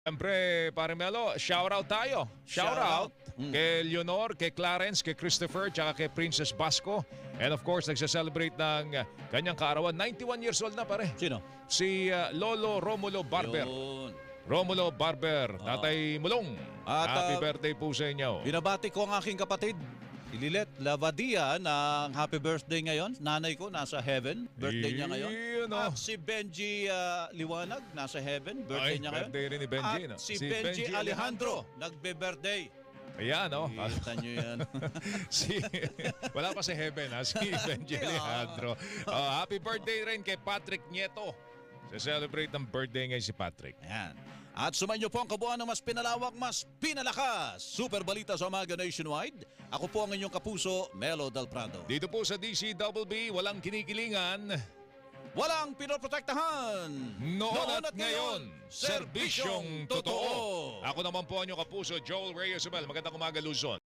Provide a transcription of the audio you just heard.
Siyempre, pare Melo, shoutout tayo. Shoutout kay Leonor, kay Clarence, kay Christopher, tsaka kay Princess Basco. And of course, nagsa-celebrate ng kanyang kaarawan. 91 years old na pare. Sino? Si Lolo Romulo Barber. Yun. Romulo Barber, Tatay Mulong. At, Happy birthday po sa inyo. Binabati ko ang aking kapatid, Ililet Lavadia, ng happy birthday ngayon. Nanay ko nasa heaven. Birthday niya ngayon. Yun, oh. At si Benji Liwanag, nasa heaven. Birthday Ay, niya ngayon. birthday rin ni Benji. At No? si Benji Alejandro, nagbe-birthday. Ayan, oh. Kita nyo yan. Wala pa si Heaven, ha? Si Benji Alejandro. Happy birthday rin kay Patrick Nieto. Celebrate ng birthday ngayon si Patrick. Ayan. At sumayin niyo po ang kabuuan ng mas pinalawak, mas pinalakas. Super balita sa umaga nationwide. Ako po ang inyong kapuso, Melo Del Prado. Dito po sa DCWB, walang kinikilingan. Walang pinoprotektahan. Noon at ngayon, serbisyong totoo. totoo. Ako naman po ang inyong kapuso, Joel Reyes Abel. Magandang umaga, Luzon.